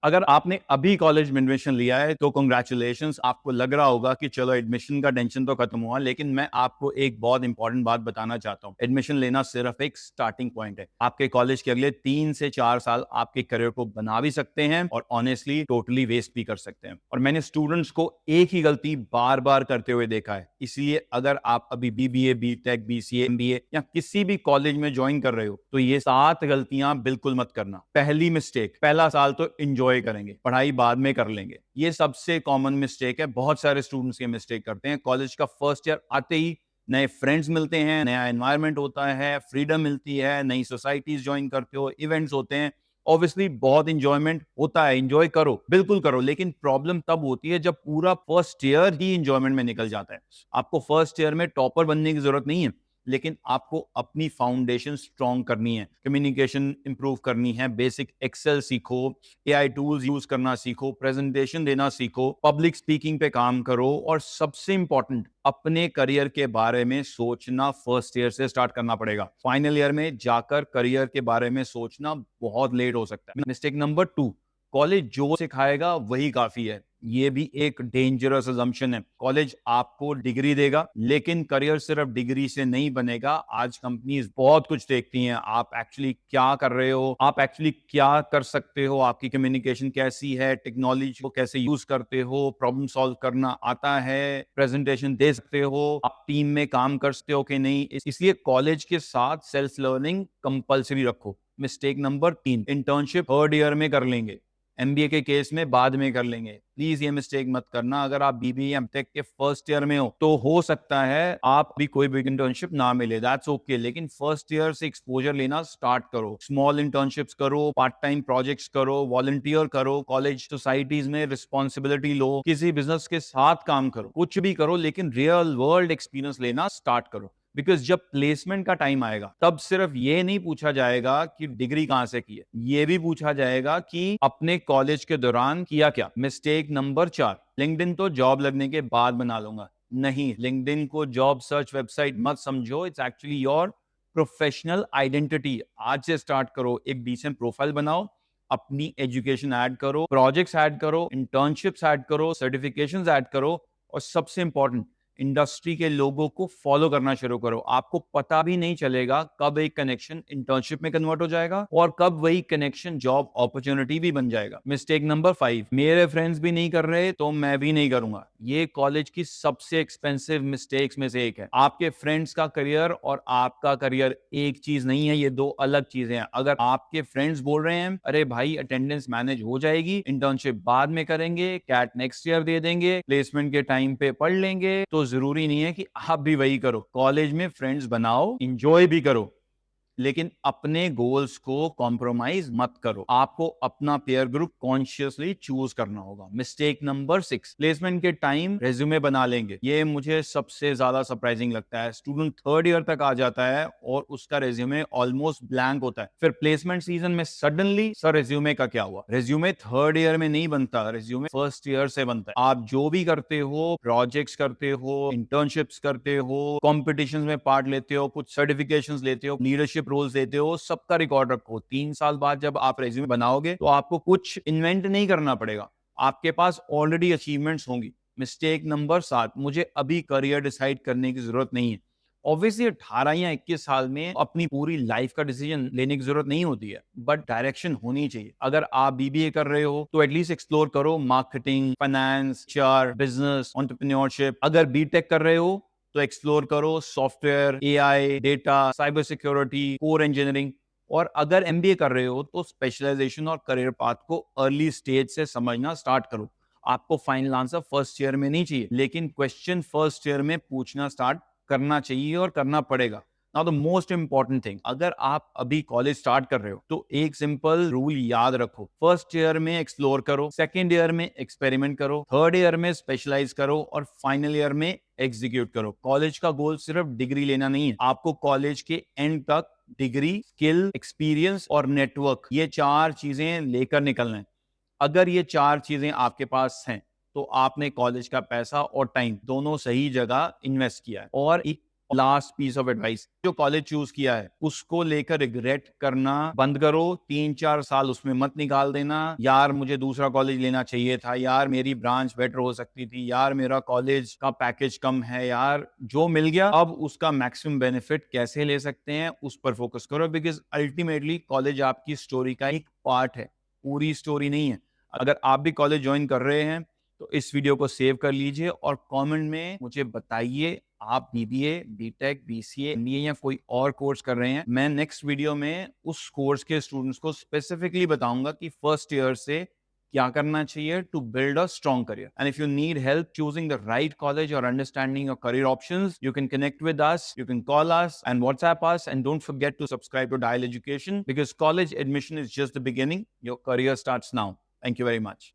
अगर आपने अभी कॉलेज में एडमिशन लिया है तो कांग्रेचुलेशंस। आपको लग रहा होगा कि चलो एडमिशन का टेंशन तो खत्म हुआ, लेकिन मैं आपको एक बहुत इंपॉर्टेंट बात बताना चाहता हूँ। एडमिशन लेना सिर्फ एक स्टार्टिंग पॉइंट है। आपके कॉलेज के अगले 3 से 4 साल आपके करियर को बना भी सकते हैं और ऑनेस्टली टोटली वेस्ट भी कर सकते हैं। और मैंने स्टूडेंट्स को एक ही गलती बार बार करते हुए देखा है। इसलिए अगर आप अभी बीबीए, बीटेक, बीसीए, एमबीए या किसी भी कॉलेज में ज्वाइन कर रहे हो तो ये 7 गलतियां बिल्कुल मत करना। पहली मिस्टेक, पहला साल तो एंजॉय करेंगे, पढ़ाई बाद में कर लेंगे। ये सबसे कॉमन मिस्टेक है, बहुत सारे स्टूडेंट्स ये मिस्टेक करते हैं। कॉलेज का फर्स्ट ईयर आते ही नए फ्रेंड्स मिलते हैं, नया एनवायरनमेंट होता है, फ्रीडम मिलती है, नई सोसाइटीज ज्वाइन करते हो, इवेंट्स होते हैं। ऑब्वियसली बहुत इंजॉयमेंट होता है, इंजॉय करो, बिल्कुल करो, लेकिन प्रॉब्लम तब होती है जब पूरा फर्स्ट ईयर ही इंजॉयमेंट में निकल जाता है। आपको फर्स्ट ईयर में टॉपर बनने की जरूरत नहीं है, लेकिन आपको अपनी फाउंडेशन स्ट्रांग करनी है, कम्युनिकेशन इंप्रूव करनी है, बेसिक एक्सेल सीखो, एआई टूल्स यूज करना सीखो, प्रेजेंटेशन देना सीखो, पब्लिक स्पीकिंग पे काम करो और सबसे इंपॉर्टेंट अपने करियर के बारे में सोचना फर्स्ट ईयर से स्टार्ट करना पड़ेगा। फाइनल ईयर में जाकर करियर के बारे में सोचना बहुत लेट हो सकता है। मिस्टेक नंबर 2, कॉलेज जो सिखाएगा वही काफी है। ये भी एक डेंजरस असम्पशन है। कॉलेज आपको डिग्री देगा, लेकिन करियर सिर्फ डिग्री से नहीं बनेगा। आज कंपनीज बहुत कुछ देखती हैं, आप एक्चुअली क्या कर रहे हो, आप एक्चुअली क्या कर सकते हो, आपकी कम्युनिकेशन कैसी है, टेक्नोलॉजी को कैसे यूज करते हो, प्रॉब्लम सॉल्व करना आता है, प्रेजेंटेशन दे सकते हो, आप टीम में काम कर सकते हो कि नहीं। इसलिए कॉलेज के साथ सेल्फ लर्निंग कंपलसरी रखो। Mistake number 3, internship third year में कर लेंगे, एमबीए के केस में बाद में कर लेंगे। प्लीज ये मिस्टेक मत करना। अगर आप बीबीए या एमटेक के फर्स्ट ईयर में हो तो हो सकता है आप भी कोई भी इंटर्नशिप ना मिले, दैट्स ओके, लेकिन फर्स्ट ईयर से एक्सपोजर लेना स्टार्ट करो। स्मॉल इंटर्नशिप्स करो, पार्ट टाइम प्रोजेक्ट्स करो, वॉलंटियर करो, कॉलेज सोसाइटीज में रिस्पॉन्सिबिलिटी लो, किसी बिजनेस के साथ काम करो, कुछ भी करो, लेकिन रियल वर्ल्ड एक्सपीरियंस लेना स्टार्ट करो। बिकॉज जब प्लेसमेंट का टाइम आएगा तब सिर्फ ये नहीं पूछा जाएगा कि डिग्री कहां से की है, ये भी पूछा जाएगा कि अपने कॉलेज के दौरान किया क्या। मिस्टेक नंबर 4, लिंक्डइन तो जॉब लगने के बाद बना लूंगा। नहीं, लिंक्डइन को जॉब सर्च वेबसाइट मत समझो, it's actually your professional identity. आज से स्टार्ट करो, एक डिसेंट प्रोफाइल बनाओ, अपनी एजुकेशन ऐड करो, प्रोजेक्ट्स ऐड करो, इंटर्नशिप्स ऐड करो, सर्टिफिकेशंस ऐड करो, और सबसे इंपॉर्टेंट, इंडस्ट्री के लोगों को फॉलो करना शुरू करो। आपको पता भी नहीं चलेगा कब एक कनेक्शन इंटर्नशिप में कन्वर्ट हो जाएगा और कब वही कनेक्शन जॉब अपॉर्चुनिटी भी बन जाएगा। मिस्टेक नंबर 5, मेरे फ्रेंड्स भी नहीं कर रहे तो मैं भी नहीं करूंगा। ये कॉलेज की सबसे एक्सपेंसिव मिस्टेक्स में से एक है। आपके फ्रेंड्स का करियर और आपका करियर एक चीज नहीं है, ये दो अलग चीजें हैं। अगर आपके फ्रेंड्स बोल रहे हैं अरे भाई अटेंडेंस मैनेज हो जाएगी, इंटर्नशिप बाद में करेंगे, कैट नेक्स्ट ईयर दे देंगे, प्लेसमेंट के टाइम पे पढ़ लेंगे, तो जरूरी नहीं है कि आप भी वही करो। कॉलेज में फ्रेंड्स बनाओ, इंजॉय भी करो, लेकिन अपने गोल्स को कॉम्प्रोमाइज मत करो। आपको अपना पेयर ग्रुप कॉन्शियसली चूज करना होगा। मिस्टेक नंबर 6, प्लेसमेंट के टाइम रेज्यूमे बना लेंगे। ये मुझे सबसे ज्यादा सरप्राइजिंग लगता है। स्टूडेंट थर्ड ईयर तक आ जाता है और उसका रेज्यूमे ऑलमोस्ट ब्लैंक होता है। फिर प्लेसमेंट सीजन में सडनली सर रेज्यूमे का क्या हुआ। रेज्यूमे थर्ड ईयर में नहीं बनता, रेज्यूमे फर्स्ट ईयर से बनता है। आप जो भी करते हो, प्रोजेक्ट्स करते हो, इंटर्नशिप्स करते हो, कॉम्पिटिशन में पार्ट लेते हो, कुछ सर्टिफिकेशंस लेते हो, लीडरशिप रोल्स देते हो, सबका रिकॉर्ड रखो। 3 साल बाद जब आप रेज्यूमे बनाओगे तो आपको कुछ इन्वेंट नहीं करना पड़ेगा, आपके पास ऑलरेडी अचीवमेंट्स होंगी। मिस्टेक नंबर 7, मुझे अभी करियर डिसाइड करने की जरूरत नहीं है। ऑब्वियसली 18 या 21 साल में अपनी पूरी लाइफ का डिसीजन लेने की जरूरत नहीं होती है, बट डायरेक्शन होनी चाहिए। अगर आप बीबीए कर रहे हो तो एटलीस्ट एक्सप्लोर करो marketing, finance, HR, business, entrepreneurship. अगर बीटेक कर रहे हो तो एक्सप्लोर करो software, AI, data, cyber security, core engineering. और अगर एमबीए कर रहे हो तो स्पेशलाइजेशन और करियर पाथ को अर्ली स्टेज से समझना स्टार्ट करो। आपको फाइनल आंसर फर्स्ट ईयर में नहीं चाहिए, लेकिन क्वेश्चन फर्स्ट ईयर में पूछना स्टार्ट करना चाहिए और करना पड़ेगा। Now the most important thing, अगर आप अभी कॉलेज स्टार्ट कर रहे हो तो एक सिंपल रूल याद रखो। फर्स्ट ईयर में एक्सप्लोर करो, सेकेंड ईयर में एक्सपेरिमेंट करो, थर्ड ईयर में स्पेशलाइज करो और फाइनल ईयर में एग्जीक्यूट करो। कॉलेज का गोल सिर्फ डिग्री लेना नहीं है, आपको कॉलेज के एंड तक डिग्री, स्किल, एक्सपीरियंस और नेटवर्क, ये 4 चीजें लेकर निकलना है। अगर ये 4 चीजें आपके पास हैं तो आपने कॉलेज का पैसा और टाइम दोनों सही जगह इन्वेस्ट किया है। और एक लास्ट पीस ऑफ एडवाइस, जो कॉलेज चूज किया है उसको लेकर रिग्रेट करना बंद करो। 3-4 साल उसमें मत निकाल देना, यार मुझे दूसरा कॉलेज लेना चाहिए था, यार मेरी ब्रांच बेटर हो सकती थी, यार मेरा कॉलेज का पैकेज कम है, यार जो मिल गया अब उसका मैक्सिमम बेनिफिट कैसे ले सकते हैं उस पर फोकस करो। बिकॉज अल्टीमेटली कॉलेज आपकी स्टोरी का एक पार्ट है, पूरी स्टोरी नहीं है। अगर आप भी कॉलेज ज्वाइन कर रहे हैं तो इस वीडियो को सेव कर लीजिए और कमेंट में मुझे बताइए आप बीबीए, बीटेक, बीसीए, एमबीए या कोई और कोर्स कर रहे हैं। मैं नेक्स्ट वीडियो में उस कोर्स के स्टूडेंट्स को स्पेसिफिकली बताऊंगा कि फर्स्ट ईयर से क्या करना चाहिए to build a strong career. And if you need help choosing the right college और understanding your career options, you can connect with us, you can call us and WhatsApp us, and don't forget to subscribe to Dial Education because college admission is just the beginning. Your career starts now. Thank you very much.